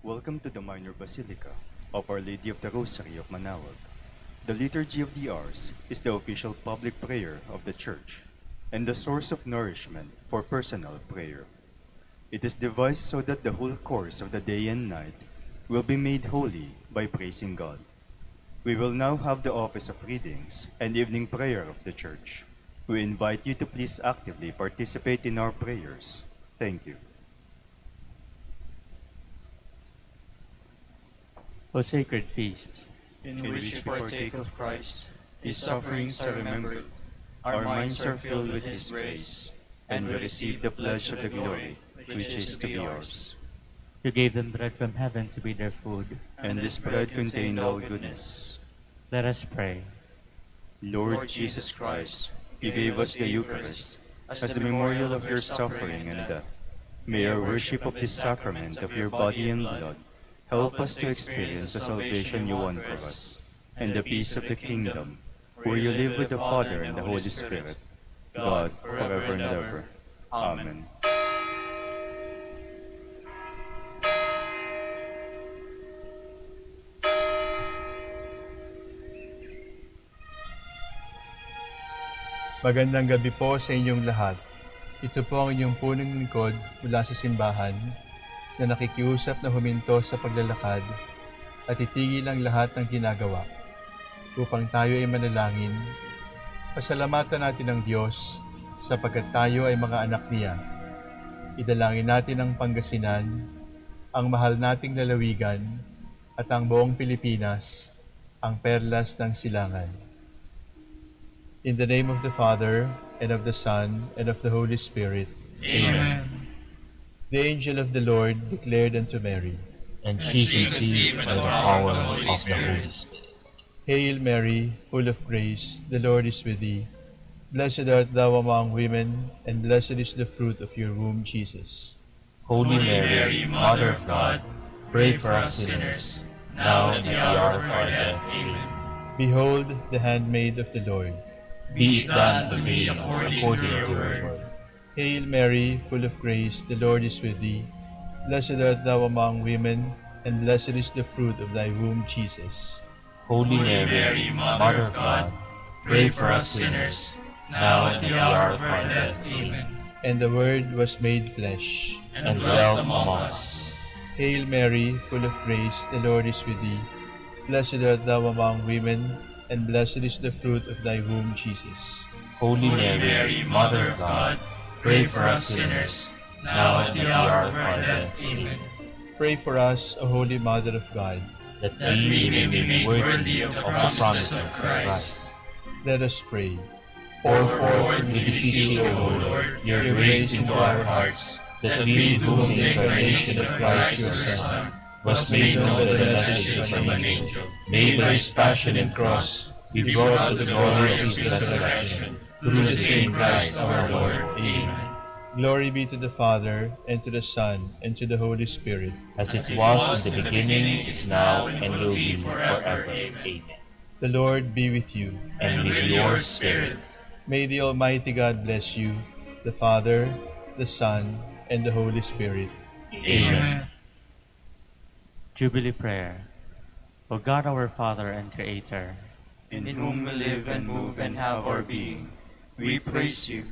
Welcome to the Minor Basilica of Our Lady of the Rosary of Manaoag. The Liturgy of the Hours is the official public prayer of the Church and the source of nourishment for personal prayer. It is devised so that the whole course of the day and night will be made holy by praising God. We will now have the office of readings and evening prayer of the Church. We invite you to please actively participate in our prayers. Thank you. O sacred feast, in which we partake of Christ, His sufferings are remembered, our minds are filled with His grace, and we receive the pledge of the glory which is to be ours. you gave them bread from heaven to be their food. And this bread contained all goodness. Let us pray. Lord Jesus Christ, you gave us the Eucharist as the memorial of your suffering and death. May our worship of this sacrament of your body and blood help us to experience the salvation you won for us, and the peace of the kingdom, where you live with the Father and the Holy Spirit, God, forever and ever. Amen. Magandang gabi po sa inyong lahat. Ito po ang inyong punong lingkod mula sa simbahan na nakikiusap na huminto sa paglalakad at itigil ang lahat ng ginagawa upang tayo ay manalangin. Pasalamatan natin ang Diyos sapagkat tayo ay mga anak niya. Idalangin natin ang Pangasinan, ang mahal nating lalawigan at ang buong Pilipinas, ang perlas ng silangan. In the name of the Father, and of the Son, and of the Holy Spirit. Amen. The angel of the Lord declared unto Mary, and she conceived by the power of the Holy Spirit. Hail Mary, full of grace, the Lord is with thee. Blessed art thou among women, and blessed is the fruit of your womb, Jesus. Holy Mary, Mother of God, pray for us sinners, now and at the hour of our death. Amen. Behold, the handmaid of the Lord. Be it done to me according to your word. Hail Mary, full of grace, the Lord is with thee. Blessed art thou among women, and blessed is the fruit of thy womb, Jesus. Holy Mary, Mother of God, pray for us sinners, now and at the hour of our death. Amen. And the Word was made flesh, And dwelt among us. Hail Mary, full of grace, the Lord is with thee. Blessed art thou among women, and blessed is the fruit of thy womb, Jesus. Holy Mary, Mother of God, pray for us sinners, now and at the hour of our death. Amen. Pray for us, O Holy Mother of God. That we may be made worthy of the promises of Christ. Let us pray. Pour forth, we beseech you, O Lord, your grace into our hearts, that we, to whom the incarnation of Christ your Son was made known by the message of an angel, may by his passion and cross be brought to the glory of his resurrection, through the same Christ our Lord. Amen. Glory be to the Father, and to the Son, and to the Holy Spirit. As it was in the beginning, is now, and will be forever. Amen. The Lord be with you. And with your spirit. May the Almighty God bless you, the Father, the Son, and the Holy Spirit. Amen. Jubilee Prayer. O God, our Father and Creator, In whom we live and move and have our being, we praise you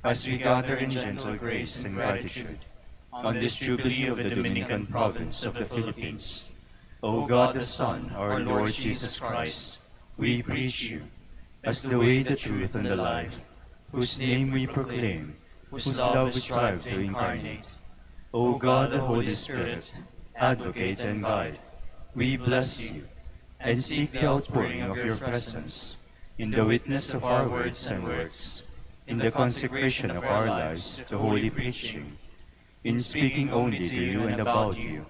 as we gather in gentle grace and gratitude on this Jubilee of the Dominican province of the Philippines. O God the Son, our Lord Jesus Christ, we preach you as the way, the truth, and the life, whose name we proclaim, whose love we strive to incarnate. O God the Holy Spirit, advocate and guide, we bless you and seek the outpouring of your presence in the witness of our words and works, in the consecration of our lives to holy preaching, in speaking only to you and about you.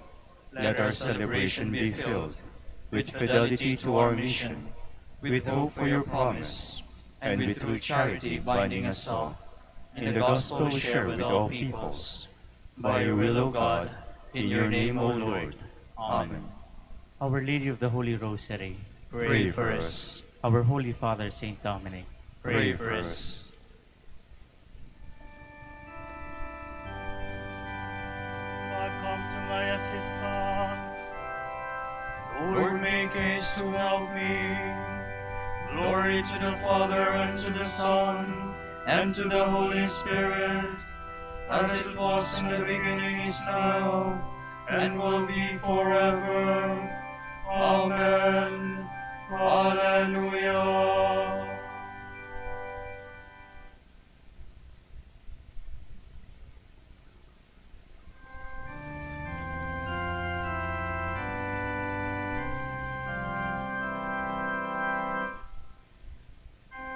Let our celebration be filled with fidelity to our mission, with hope for your promise, and with true charity binding us all, in the gospel we share with all peoples. By your will, O God, in your name, O Lord. Amen. Our Lady of the Holy Rosary, Pray for us. our Holy Father Saint Dominic, Pray for us. God, come to my assistance. grace to help me. Glory to the Father, and to the Son, and to the Holy Spirit, as it was in the beginning, is now, and will be forever. Amen. Hallelujah.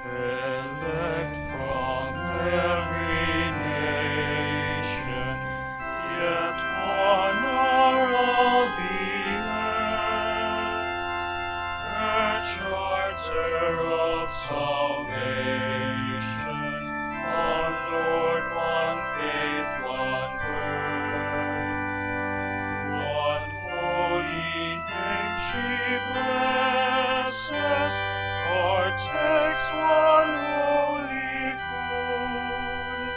Elect from every nation, yet honor of the earth, a charter of salvation, one Lord, one faith, one birth, one holy name she blesses, partakes one holy food,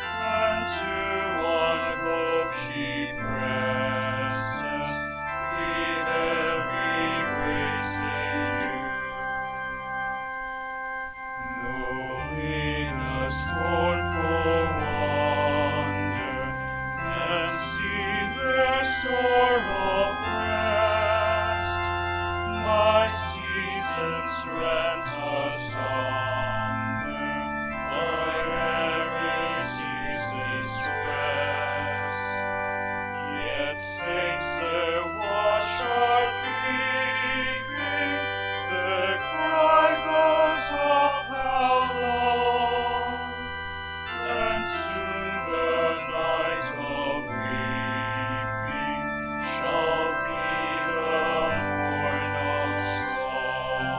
and to one hope she presses, with every grace endued. Knowing the scornful wonder, and see their sorrow rest, my seasons rent asunder, by every ceaseless stress. Yet saints their wash are keeping, the cry goes up, how long? And soon the night of weeping shall be the morn of song.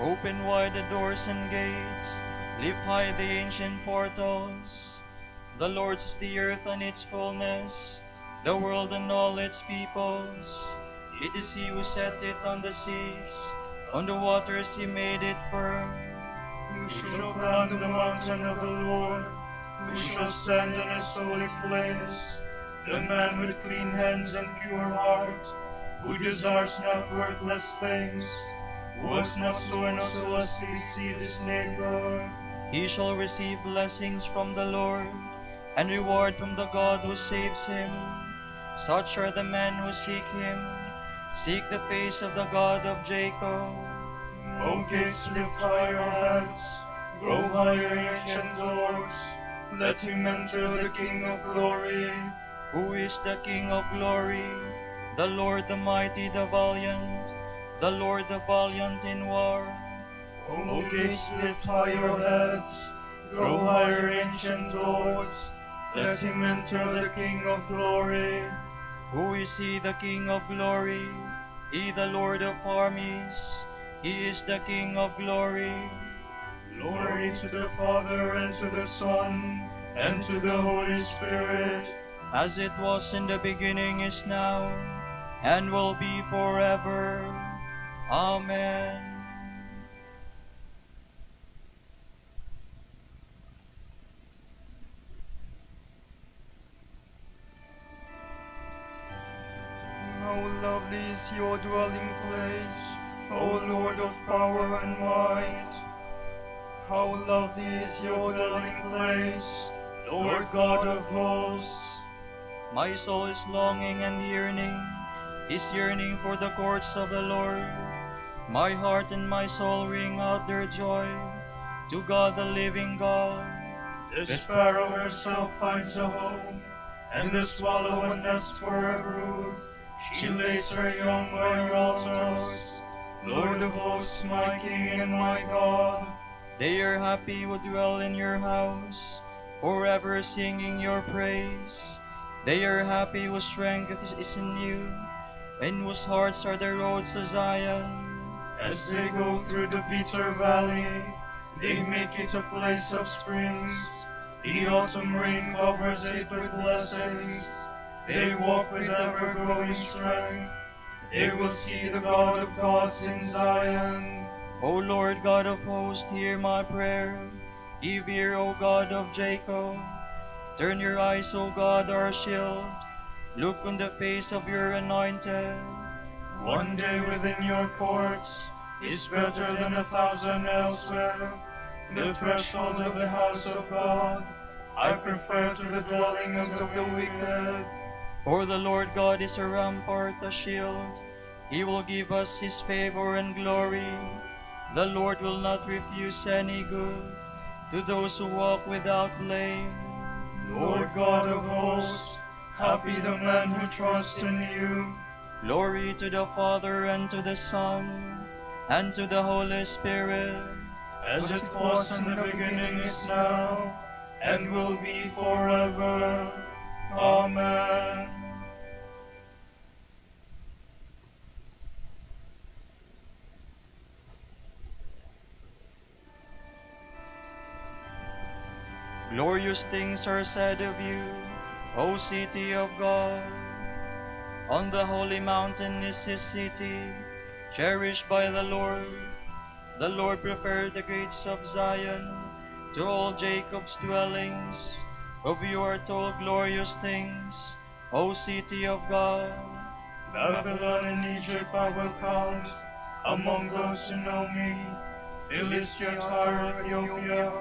Open wide the doors and gates, lift high the ancient portals. The Lord's is the earth and its fullness, the world and all its peoples. It is He who set it on the seas, on the waters He made it firm. Who shall climb the mountain of the Lord? Who shall stand in His holy place? The man with clean hands and pure heart, who desires not worthless things, who has not sworn so as to deceive his neighbor. He shall receive blessings from the Lord, and reward from the God who saves him. Such are the men who seek Him, seek the face of the God of Jacob. O gates, lift high your heads, grow higher, ancient doors. Let him enter, the King of glory. Who is the King of glory? The Lord the mighty, the valiant, the Lord the valiant in war. O gates, lift high your heads, grow higher, ancient doors. Let him enter, the King of glory. Who is He, the King of glory? He, the Lord of armies. He is the King of glory. Glory to the Father, and to the Son, and to the Holy Spirit, as it was in the beginning, is now, and will be forever. Amen. How lovely is your dwelling place, O Lord of power and might. How lovely is your dwelling place, Lord God of hosts. My soul is longing and yearning, is yearning for the courts of the Lord. My heart and my soul ring out their joy to God the living God. The sparrow herself finds a home, and the swallow a nest for her brood. She lays her young by your altars, Lord of hosts, my King and my God. They are happy who dwell in your house, forever singing your praise. They are happy whose strength is in you, and whose hearts are the roads to Zion. As they go through the bitter valley, they make it a place of springs. The autumn rain covers it with blessings. They walk with ever-growing strength. They will see the God of gods in Zion. O Lord God of hosts, hear my prayer. Give ear, O God of Jacob. Turn your eyes, O God, our shield. Look on the face of your anointed. One day within your courts is better than 1,000 elsewhere. The threshold of the house of God I prefer to the dwellings of the wicked. For the Lord God is a rampart, a shield. He will give us his favor and glory. The Lord will not refuse any good to those who walk without blame. Lord God of hosts, happy the man who trusts in you. Glory to the Father, and to the Son, and to the Holy Spirit. As it was in the beginning, is now, and will be forever. Amen. Glorious things are said of you, O city of God. On the holy mountain is his city, cherished by the Lord. The Lord prepared the gates of Zion to all Jacob's dwellings. Of you are told glorious things, O city of God. Babylon and Egypt I will count among those who know me. Philistia, Tyre, Ethiopia,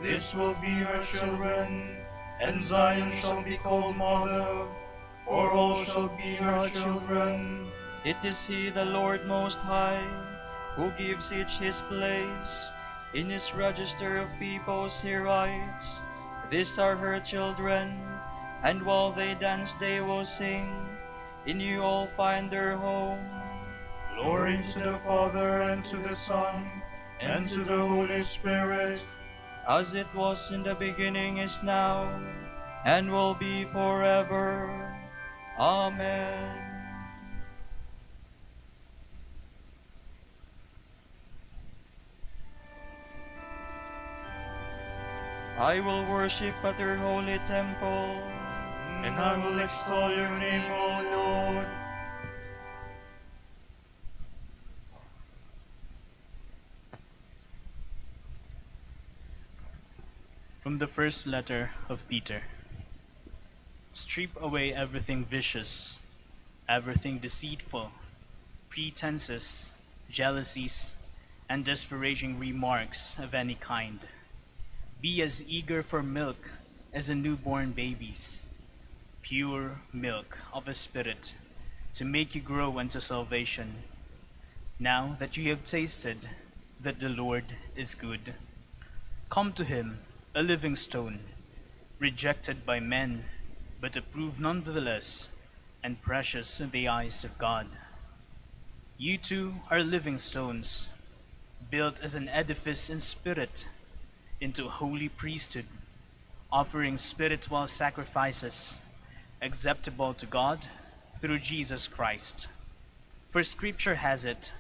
this will be her children, and Zion shall be called mother, for all shall be her children. It is he, the Lord Most High, who gives each his place. In his register of peoples he writes, these are her children, and while they dance they will sing. In you all find their home. Glory to the Father, and to the Son, and to the Holy Spirit. As it was in the beginning, is now, and will be forever. Amen. I will worship at your holy temple, And I will extol your name, O Lord. From the first letter of Peter. Strip away everything vicious, everything deceitful, pretenses, jealousies, and disparaging remarks of any kind. Be as eager for milk as a newborn babies, pure milk of the Spirit, to make you grow unto salvation, now that you have tasted that the Lord is good. Come to him, a living stone, rejected by men, but approved nonetheless, and precious in the eyes of God. You too are living stones, built as an edifice in spirit, into a holy priesthood, offering spiritual sacrifices, acceptable to God through Jesus Christ. For Scripture has it,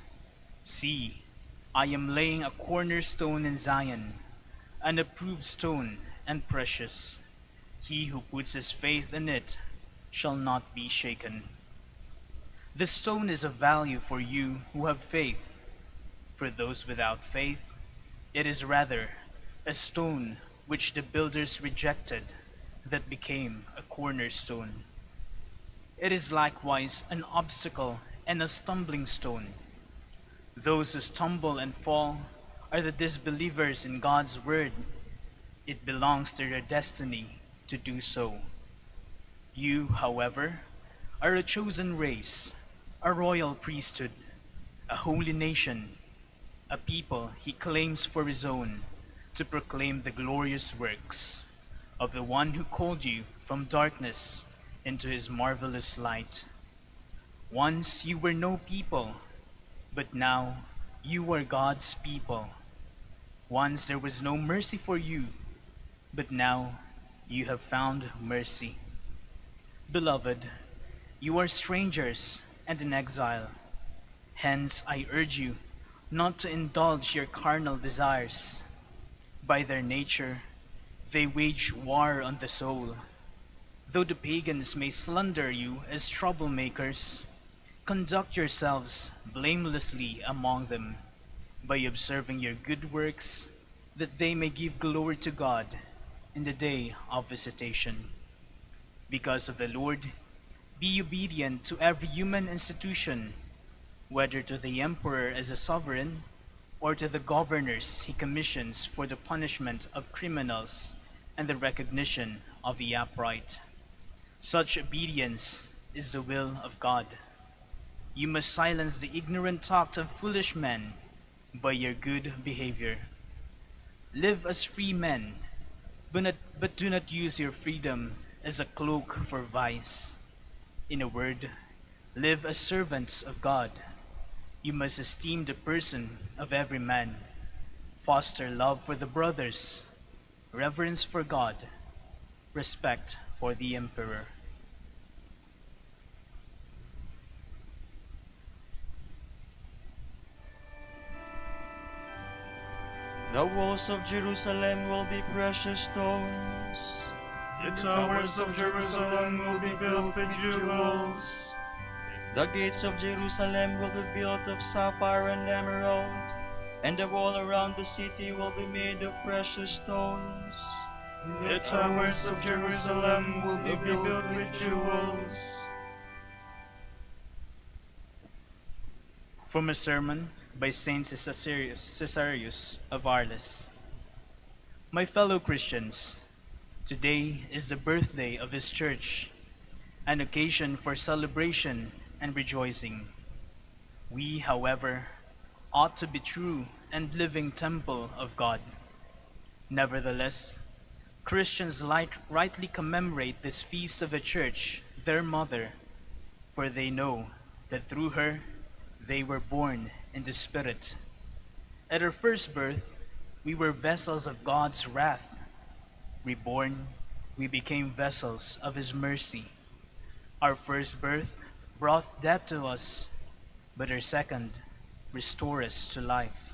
see, I am laying a cornerstone in Zion, an approved stone and precious. He who puts his faith in it shall not be shaken. This stone is of value for you who have faith. For those without faith, it is rather a stone which the builders rejected that became a cornerstone. It is likewise an obstacle and a stumbling stone. Those who stumble and fall are the disbelievers in God's word. It belongs to their destiny to do so. You, however, are a chosen race, a royal priesthood, a holy nation, a people he claims for his own, to proclaim the glorious works of the one who called you from darkness into his marvelous light. Once you were no people, but now you are God's people. Once there was no mercy for you, but now you have found mercy. Beloved, you are strangers and in exile. Hence I urge you not to indulge your carnal desires. By their nature, they wage war on the soul. Though the pagans may slander you as troublemakers, conduct yourselves blamelessly among them by observing your good works that they may give glory to God in the day of visitation. Because of the Lord, be obedient to every human institution, whether to the emperor as a sovereign, or to the governors he commissions for the punishment of criminals and the recognition of the upright. Such obedience is the will of God. You must silence the ignorant talk of foolish men by your good behavior. Live as free men, but do not use your freedom as a cloak for vice. In a word, live as servants of God. You must esteem the person of every man, foster love for the brothers, reverence for God, respect for the emperor. The walls of Jerusalem will be precious stones. The towers of Jerusalem will be built with jewels. The gates of Jerusalem will be built of sapphire and emerald, and the wall around the city will be made of precious stones. The towers of Jerusalem will be built with jewels. From a sermon by Saint Caesarius of Arles. My fellow Christians, today is the birthday of his church, an occasion for celebration and rejoicing. We, however, ought to be true and living temple of God. Nevertheless, Christians rightly commemorate this feast of the Church, their mother, for they know that through her they were born in the Spirit. At her first birth, we were vessels of God's wrath. Reborn, we became vessels of His mercy. Our first birth brought death to us, but our second restored us to life.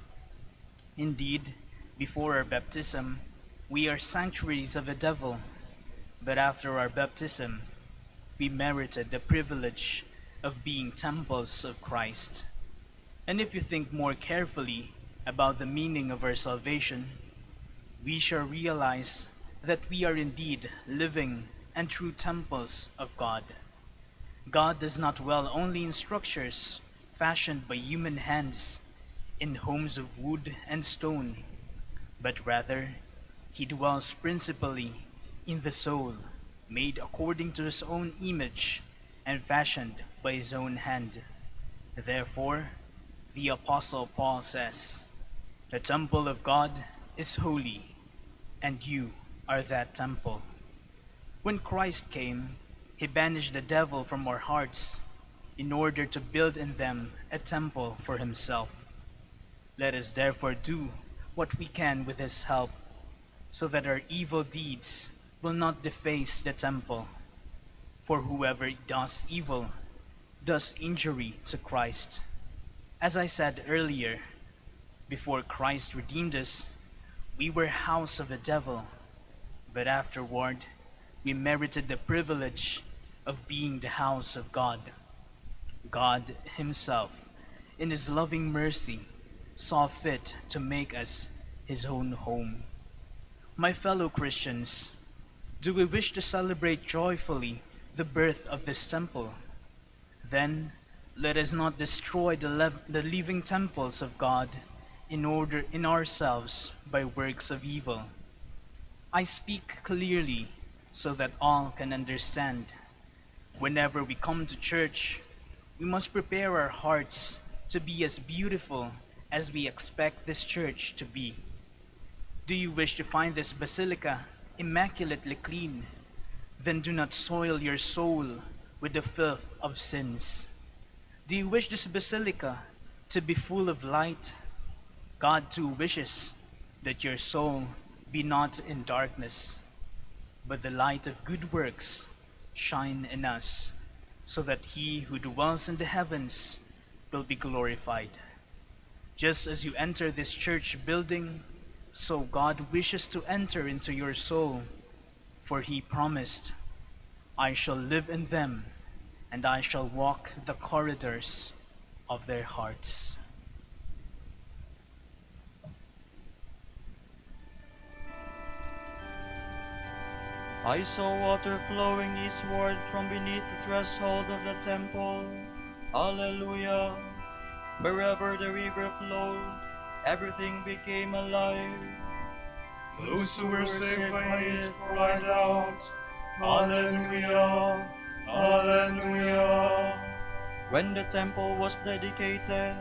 Indeed, before our baptism, we are sanctuaries of the devil, but after our baptism, we merited the privilege of being temples of Christ. And if you think more carefully about the meaning of our salvation, we shall realize that we are indeed living and true temples of God. God does not dwell only in structures fashioned by human hands, in homes of wood and stone, but rather He dwells principally in the soul, made according to His own image and fashioned by His own hand. Therefore, the Apostle Paul says, "The temple of God is holy, and you are that temple." When Christ came, He banished the devil from our hearts in order to build in them a temple for Himself. Let us therefore do what we can with His help, so that our evil deeds will not deface the temple. For whoever does evil does injury to Christ. As I said earlier, before Christ redeemed us, we were house of the devil, but afterward we merited the privilege of being the house of God. God Himself, in His loving mercy, saw fit to make us His own home. My fellow Christians, do we wish to celebrate joyfully the birth of this temple? Then let us not destroy the living temples of God in ourselves by works of evil. I speak clearly so that all can understand. Whenever we come to church, we must prepare our hearts to be as beautiful as we expect this church to be. Do you wish to find this basilica immaculately clean? Then do not soil your soul with the filth of sins. Do you wish this basilica to be full of light? God too wishes that your soul be not in darkness, but the light of good works shine in us, so that He who dwells in the heavens will be glorified. Just as you enter this church building, so God wishes to enter into your soul, for He promised, "I shall live in them, and I shall walk the corridors of their hearts." I saw water flowing eastward from beneath the threshold of the temple. Alleluia. Wherever the river flowed, everything became alive. Those who were saved by it cried out, Hallelujah, Hallelujah. When the temple was dedicated,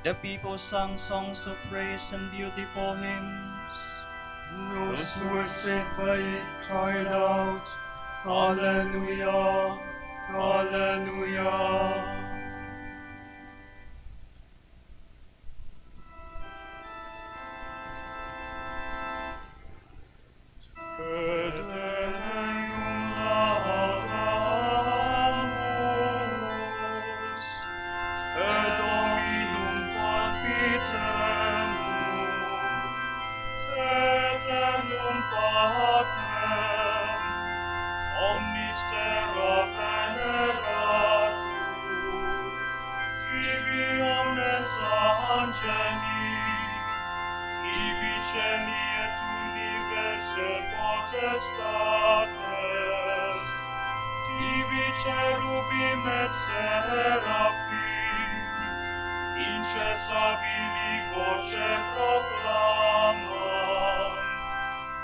the people sang songs of praise and beautiful hymns. Those who were saved by it cried out, Hallelujah, Hallelujah. Potestates, tibi cherubim et seraphim, incessabili voce proclamant,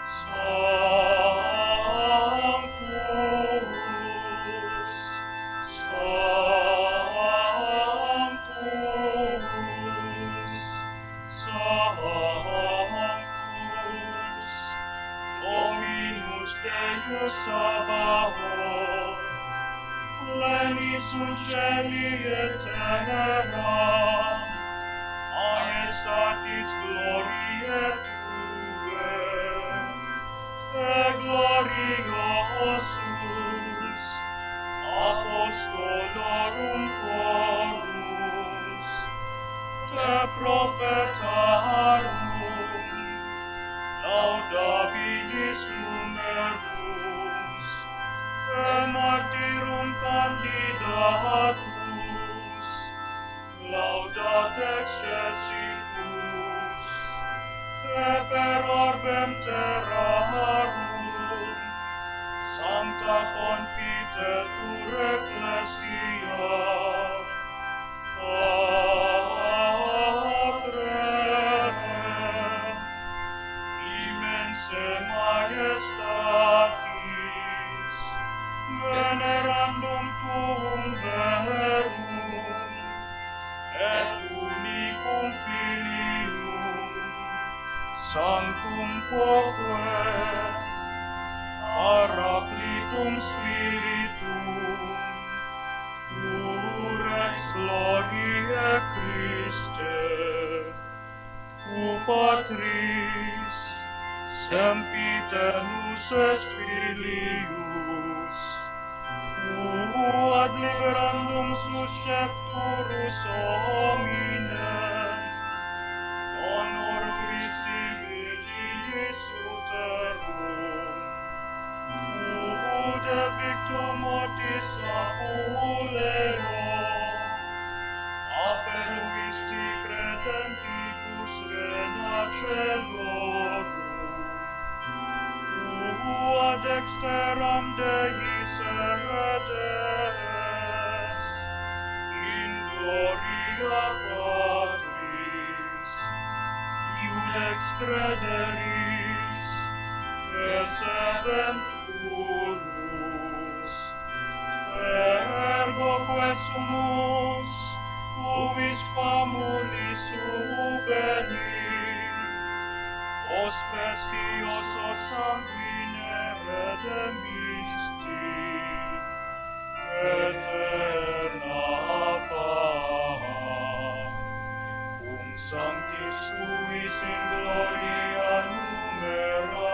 Sanctus, Sanctus, Sanctus, Dominus Deus Sabaoth, pleni sunt celi et terra, maestatis gloriae Tuae, te gloriosus, apostolorum chorus, te prophetarum, laudabilis numerus, te martyrum candidatus, laudat excelsius, te per orbem terrarum, sancta confitetur ecclesia, majestatis, venerandum tuum verum, et unicum filium, sanctum quoque, paraclitum spiritum, rex gloriae Christe, tu Patris, sempiterus es filius, tu ad liberandum suscepturus hominem, honor Christi Virginis uterum, tu de victum mortis apuleo, aperuisti credentibus renacelorum, ad dexteram Dei sedes, in gloria Patris, iudex crederis, perseventurus, ergo quesumus, cuvis famulis ubeni, os preciosos sanguine redemisti, eterna paz, sanctis tuis in gloria numerari.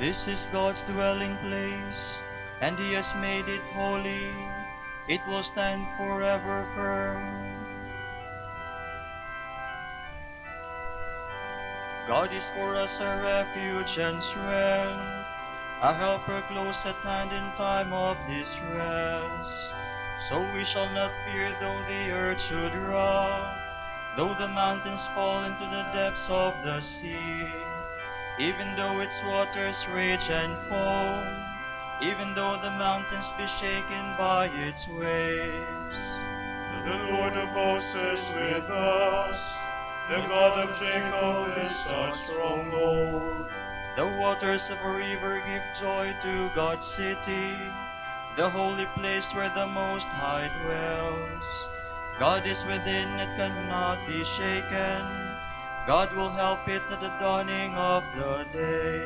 This is God's dwelling place, and He has made it holy. It will stand forever firm. God is for us a refuge and strength, a helper close at hand in time of distress. So we shall not fear though the earth should rock, though the mountains fall into the depths of the sea, even though its waters rage and foam, even though the mountains be shaken by its waves. The Lord of hosts is with us. The God of Jacob is our stronghold. The waters of a river give joy to God's city, the holy place where the Most High dwells. God is within, it cannot be shaken. God will help it at the dawning of the day.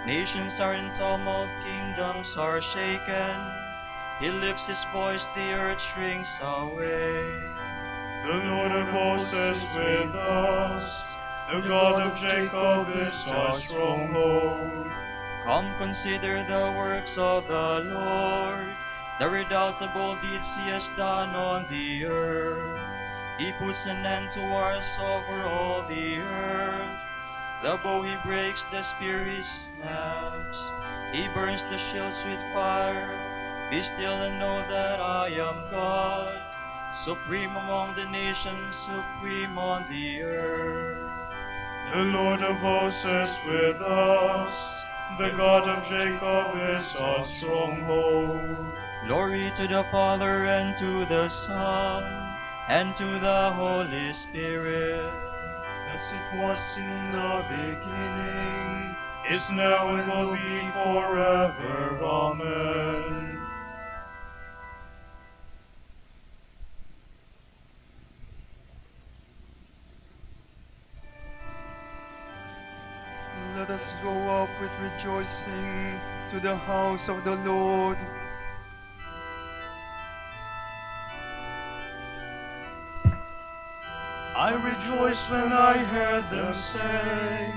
Nations are in tumult, kingdoms are shaken. He lifts his voice, the earth shrinks away. The Lord of hosts is with us. The God of Jacob is our stronghold. Come, consider the works of the Lord, the redoubtable deeds He has done on the earth. He puts an end to wars over all the earth. The bow He breaks, the spear He snaps. He burns the shields with fire. Be still and know that I am God, supreme among the nations, supreme on the earth. The Lord of hosts is with us. The God of Jacob is our stronghold. Glory to the Father, and to the Son, and to the Holy Spirit. As it was in the beginning, is now, and will be forever. Amen. Let us go up with rejoicing to the house of the Lord. I rejoiced when I heard them say,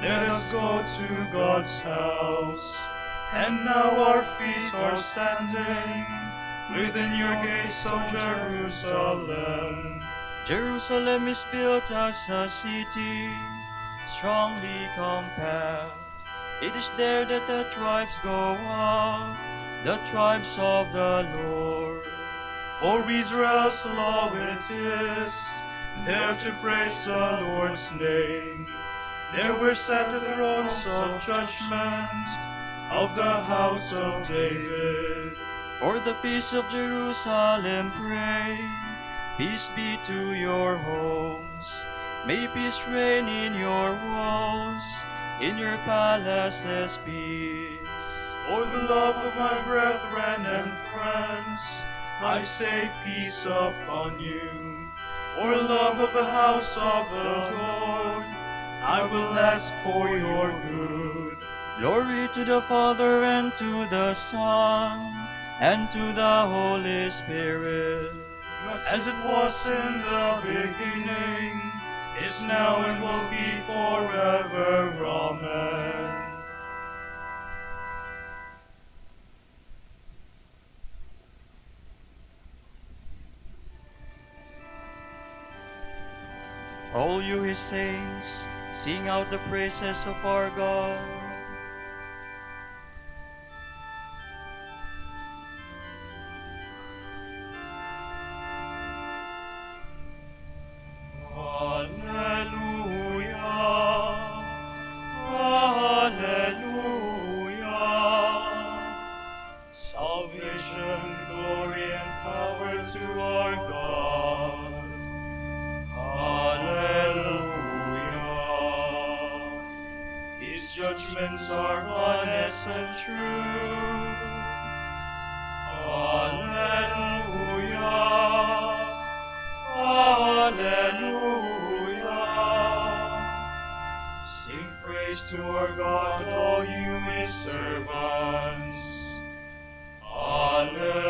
let us go to God's house. And now our feet are standing within your gates, O Jerusalem. Jerusalem is built as a city, strongly compact. It is there that the tribes go up, the tribes of the Lord. For Israel's law it is, there to praise the Lord's name. There were set the thrones of judgment of the house of David. For the peace of Jerusalem pray, peace be to your homes. May peace reign in your walls, in your palaces peace. For the love of my brethren and friends, I say peace upon you. For love of the house of the Lord, I will ask for your good. Glory to the Father, and to the Son, and to the Holy Spirit. As it was in the beginning, is now, and will be forever. Amen. All you His saints, sing out the praises of our God. Salvation, glory, and power to our God. Hallelujah. His judgments are honest and true. Hallelujah. Hallelujah. Sing praise to our God, all you His servants. Hallelujah.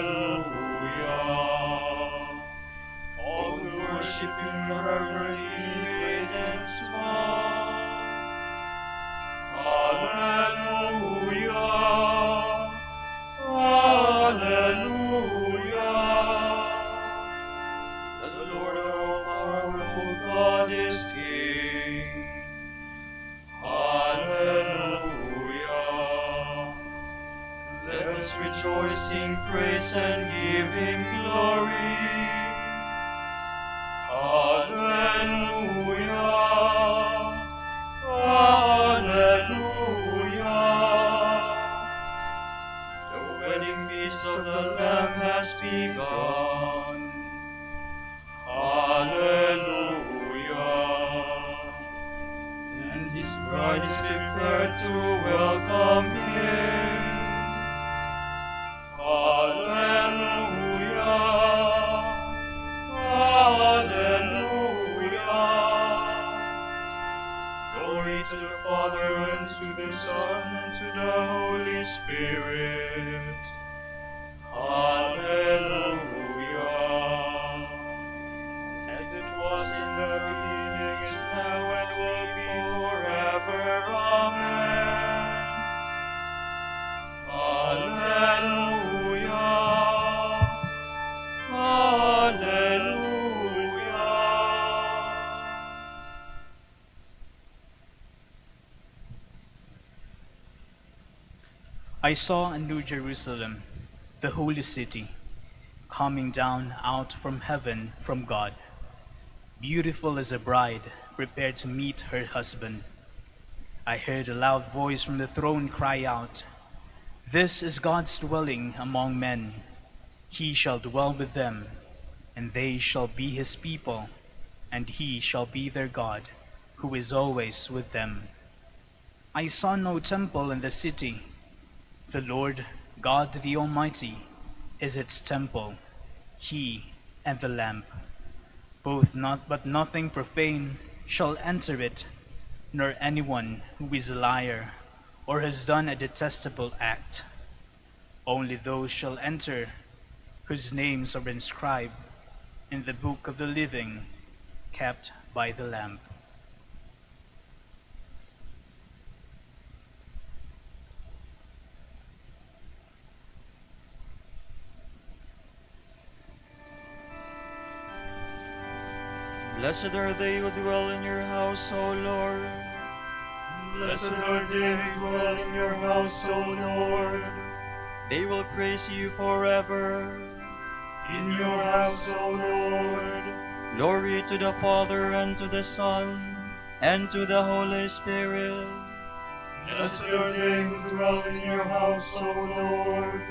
All who worship Him reverently, great and small. Hallelujah. praise and give him glory. Hallelujah. Hallelujah. The wedding feast of the Lamb has begun. Hallelujah. And his bride is prepared to welcome him. Hallelujah. Hallelujah. Glory to the Father, and to the Son, and to the Holy Spirit. Hallelujah. As it was in the beginning, is now, and will be forever. Amen. Hallelujah. Hallelujah. I saw a new Jerusalem, the holy city, coming down out from heaven from God, beautiful as a bride prepared to meet her husband. I heard a loud voice from the throne cry out, "This is God's dwelling among men. He shall dwell with them, and they shall be his people, and he shall be their God, who is always with them." I saw no temple in the city. The Lord, God the Almighty, is its temple, he and the Lamb. But nothing profane shall enter it, nor anyone who is a liar or has done a detestable act. Only those shall enter whose names are inscribed in the book of the living, kept by the Lamb. Blessed are they who dwell in your house, O Lord. Blessed are they who dwell in your house, O Lord. They will praise you forever. In your house, O Lord. Glory to the Father, and to the Son, and to the Holy Spirit. Blessed are they who dwell in your house, O Lord.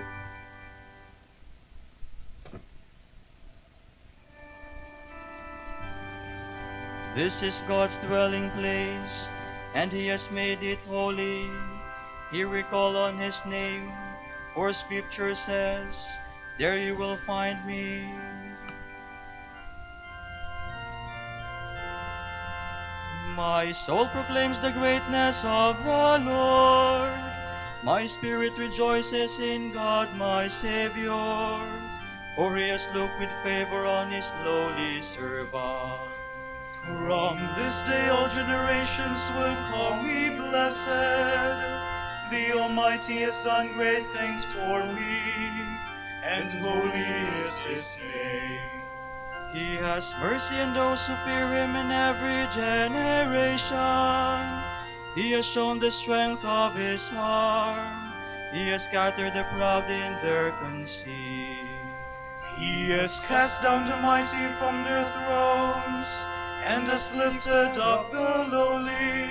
This is God's dwelling place, and he has made it holy. Here we call on his name, for Scripture says, "There you will find me." My soul proclaims the greatness of the Lord. My spirit rejoices in God my Savior, for he has looked with favor on his lowly servant. From this day all generations will call me blessed. The Almighty has done great things for me, and holy is his name. He has mercy on those who fear him in every generation. He has shown the strength of his arm. He has scattered the proud in their conceit. He has cast down the mighty from their thrones, and has lifted up the lowly.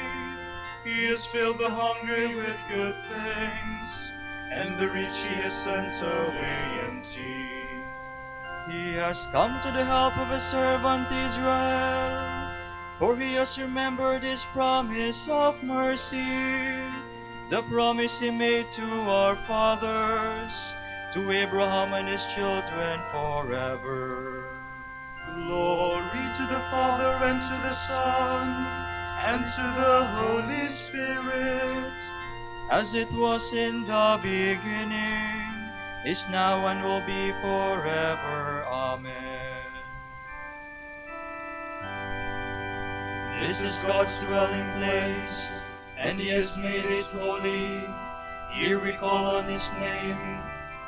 He has filled the hungry with good things, and the rich he has sent away empty. He has come to the help of his servant Israel, for he has remembered his promise of mercy, the promise he made to our fathers, to Abraham and his children forever. Glory to the Father, and to the Son, and to the Holy Spirit. As it was in the beginning, is now, and will be forever. Amen. This is God's dwelling place, and he has made it holy. Here we call on his name,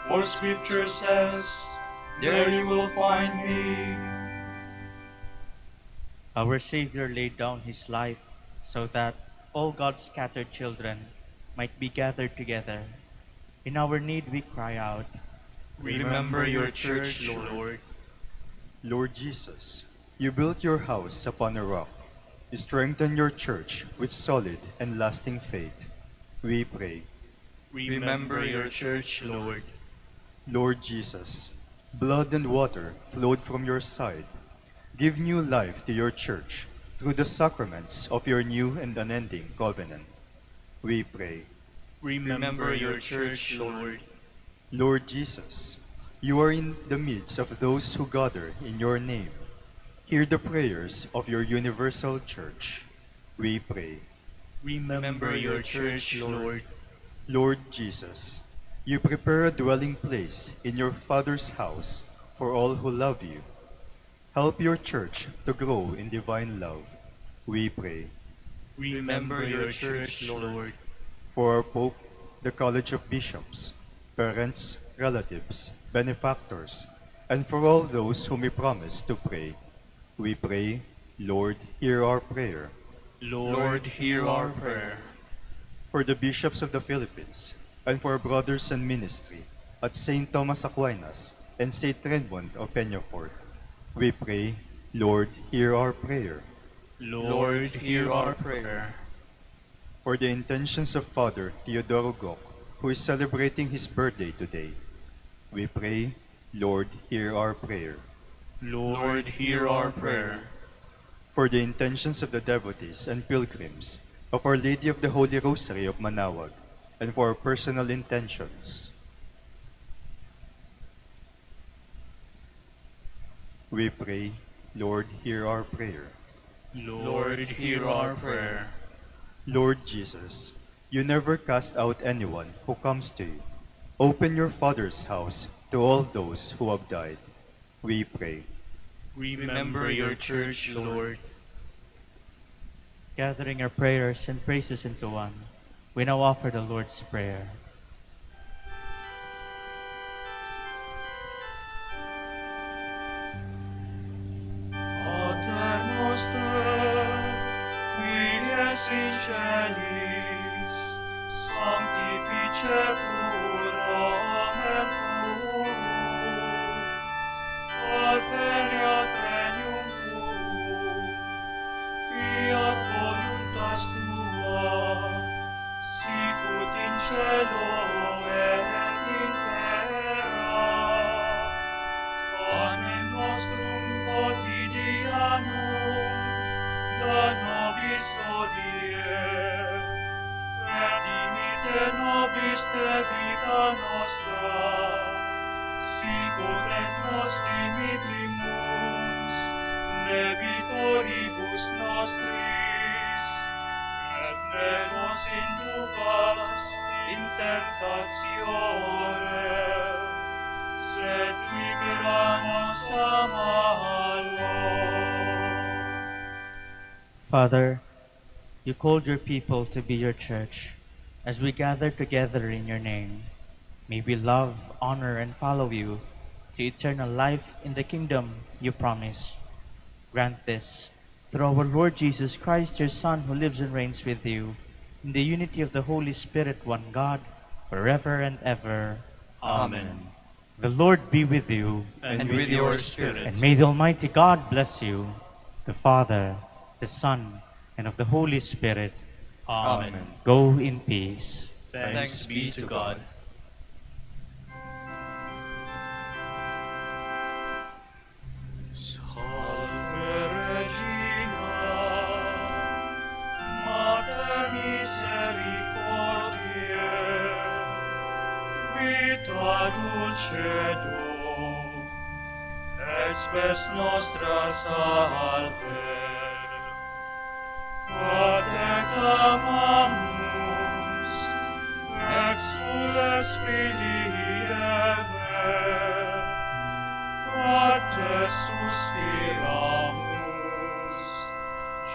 for Scripture says, "There you will find me." Our Savior laid down his life so that all God's scattered children might be gathered together. In our need we cry out, Remember your church, Lord. Lord Jesus, you built your house upon a rock. Strengthen your church with solid and lasting faith. We pray. Remember your church, Lord. Lord Jesus, blood and water flowed from your side. Give new life to your church through the sacraments of your new and unending covenant. We pray. Remember your church, Lord. Lord Jesus, you are in the midst of those who gather in your name. Hear the prayers of your universal church. We pray. Remember your church, Lord. Lord Jesus, you prepare a dwelling place in your Father's house for all who love you. Help your church to grow in divine love. We pray. Remember your church, Lord. For our Pope, the College of Bishops, parents, relatives, benefactors, and for all those whom we promise to pray, we pray, Lord, hear our prayer. Lord, hear our prayer. For the bishops of the Philippines, and for our brothers in ministry at St. Thomas Aquinas and St. Raymond of Peñafort, we pray, Lord, hear our prayer. Lord, hear our prayer. For the intentions of Father Teodoro Gok, who is celebrating his birthday today, we pray, Lord, hear our prayer. Lord, hear our prayer. For the intentions of the devotees and pilgrims of Our Lady of the Holy Rosary of Manaoag, and for our personal intentions, we pray, Lord, hear our prayer. Lord, hear our prayer. Lord Jesus, you never cast out anyone who comes to you. Open your Father's house to all those who have died. We pray. Remember your church, Lord. Gathering our prayers and praises into one, we now offer the Lord's Prayer. Pater noster, qui es in celis, sanctificetur nomen tuum, adveniat regnum tuum, fiat voluntas tua, sicut in cielo et in terra. Panem nostrum quotidianum da nobis hodie, et dimitte nobis debita nostra, sicut et nos dimittimus debitoribus nostris, et ne nos inducas in tentationem, sed libera nos a malo. Father, you called your people to be your church. As we gather together in your name, may we love, honor, and follow you to eternal life in the kingdom you promise. Grant this through our Lord Jesus Christ, your Son, who lives and reigns with you in the unity of the Holy Spirit, one God, forever and ever. Amen. The Lord be with you, And with your spirit. and may the Almighty God bless you, the Father, the Son, and of the Holy Spirit. Amen. Go in peace. Thanks be to God. Salve Regina, Mater misericordiae, vita dulcedo, et spes nostra salve. Quod declamamus, exules Filii Eve, quod te suspiramus,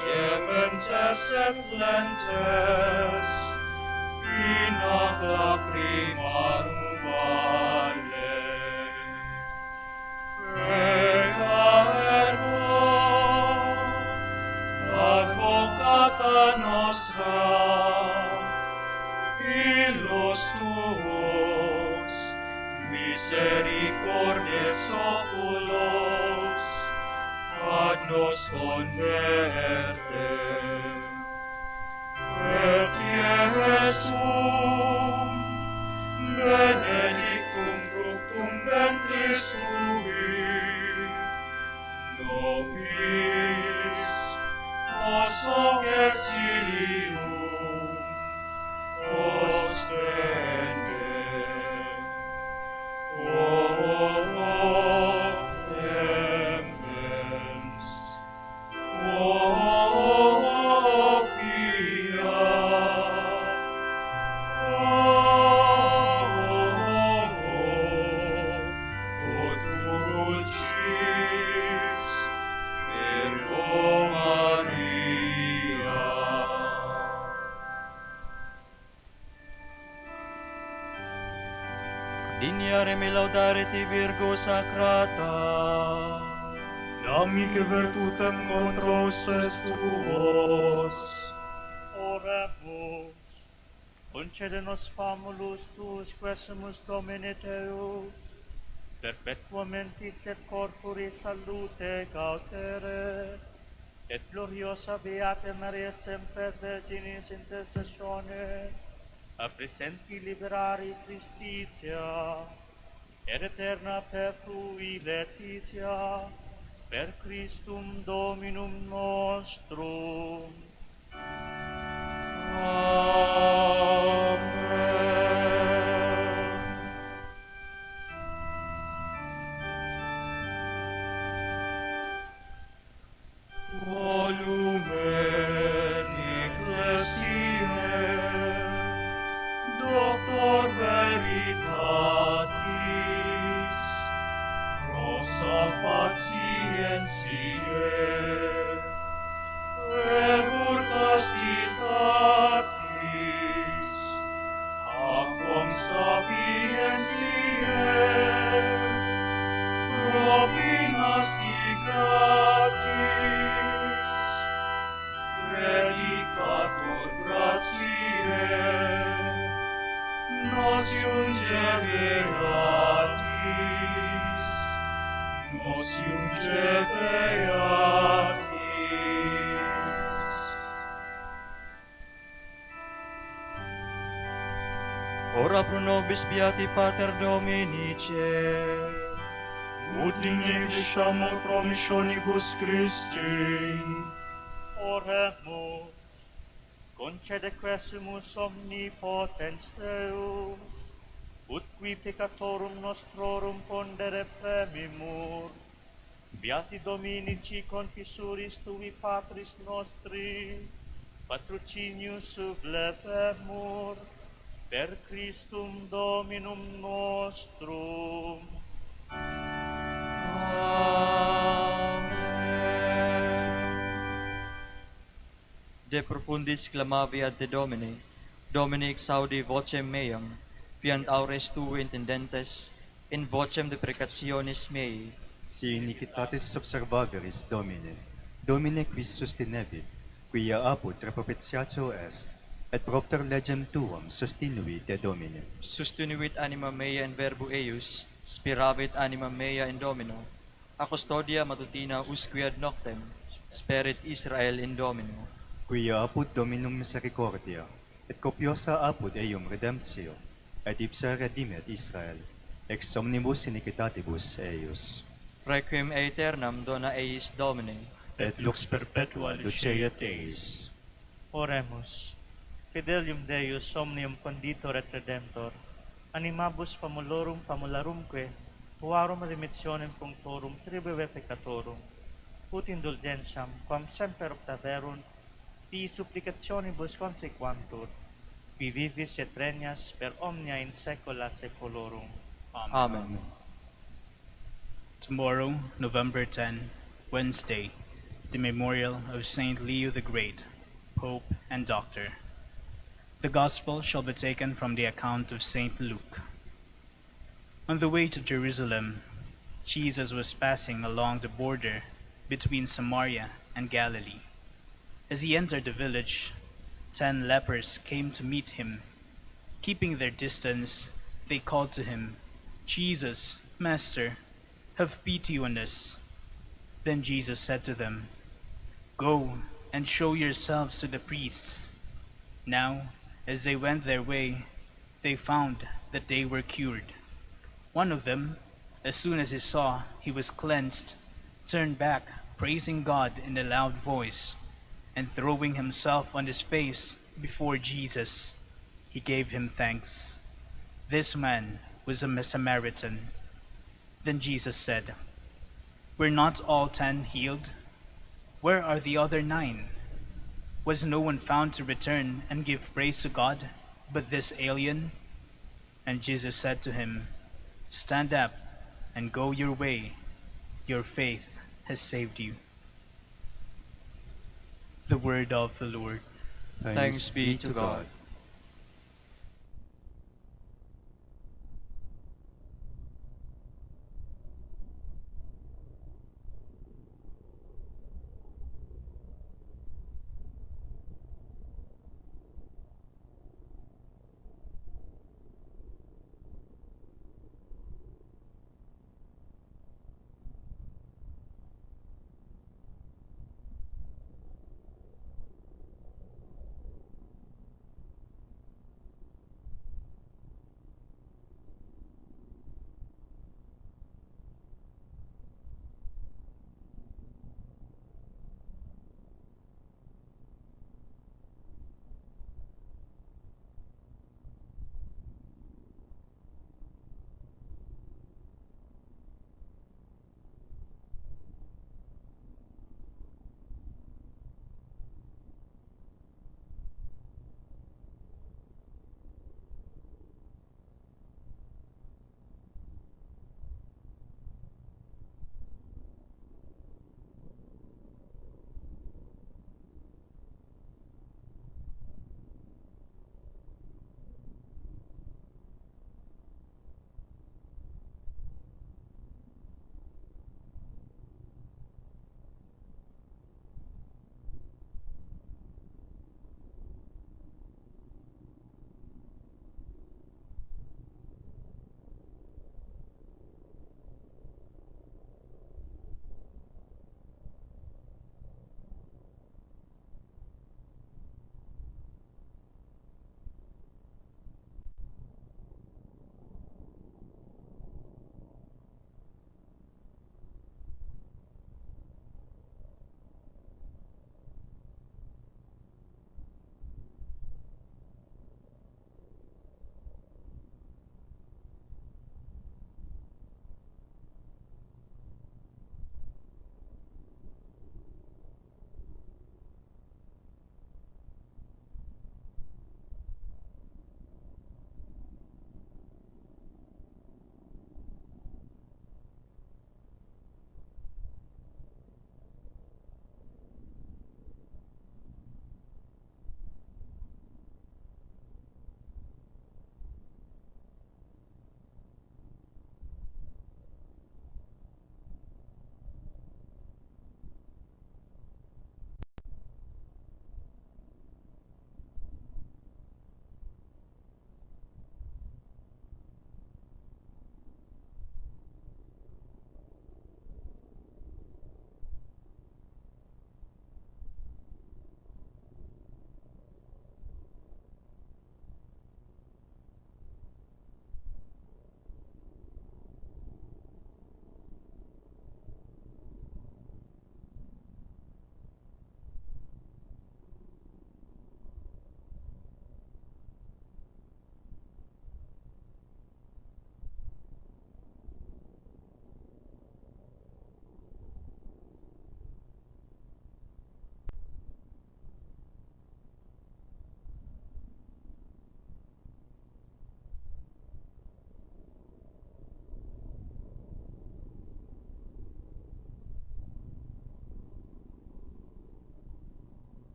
cepentes et lentes, in hoc lacrimarum vale. Ea ergo, advocata nostra, illos tuos, misericordias oculos, ad nos converte. Et Iesum, benedictum fructum ventris tui, nobis os hoc exilium ostende. O clemens, O pia, O dulcis Virgo Maria. Dignare me laudare ti Virgo Sacrata. Dammi che virtutem contra hostes tuos. Oremus, concede-nos famulus tuus quesumus Domine Deus, perpetuamentis et corpore salute cautere, et gloriosa Beata Maria semper Virginis intercessione, a presenti liberari Christitia, et eterna perflui letitia, per Christum Dominum nostrum. Amen. O lumen ecclesiae, Doctor veritatis, rosa patientiae, verbur castitatis, aquam sapientiae, propinasti gratis, predicator gratiae, nos iunge beatis, nos iunge beatis. Ora pro nobis beati Pater Dominice. Ut dignificiamo promissionibus Christi. Oremus, concede quesumus omnipotens Deus, ut qui peccatorum nostrorum pondere premimur, beati Dominici confissuris tui Patris nostri, patrocinius sublevemur, per Christum Dominum nostrum. De profundis clamavi ad te Domine, Domine exaudi vocem meam, fiant aures tu intendentes, in vocem deprecationis mei. Si iniquitatis observaveris Domine, Domine quis sustinebit, quia apud repropitiatio est, et propter legem tuam sustinui te Domine. Sustinuit anima mea in verbo eius, spiravit anima mea in Domino, a custodia matutina usque ad noctem, sperit Israel in Domino. Quia apud Dominum misericordia, et copiosa apud eium redemptio, et ipsa redimet Israel, ex omnibus iniquitatibus eius. Requiem aeternam dona eis Domine, Et lux perpetua luceat eis. Oremus, fidelium Deus omnium conditor et redemptor, animabus famularumque, tuarum remissionem punctorum tribue peccatorum, ut indulgentiam, quam semper optaverunt, pi supplicationibus consequantur, qui vivis et regnas per omnia in saecula saeculorum. Amen. Tomorrow, November 10, Wednesday, the memorial of Saint Leo the Great, Pope and Doctor. The Gospel shall be taken from the account of Saint Luke. On the way to Jerusalem, Jesus was passing along the border between Samaria and Galilee. As he entered the village, 10 lepers came to meet him. Keeping their distance, they called to him, Jesus, Master, have pity on us. Then Jesus said to them, Go and show yourselves to the priests. Now, as they went their way, they found that they were cured. One of them, as soon as he saw he was cleansed, turned back, praising God in a loud voice, and throwing himself on his face before Jesus, he gave him thanks. This man was a Samaritan. Then Jesus said, Were not all 10 healed? Where are the other 9? Was no one found to return and give praise to God, but this alien? And Jesus said to him, Stand up and go your way. Your faith has saved you. The word of the Lord. Thanks be to God.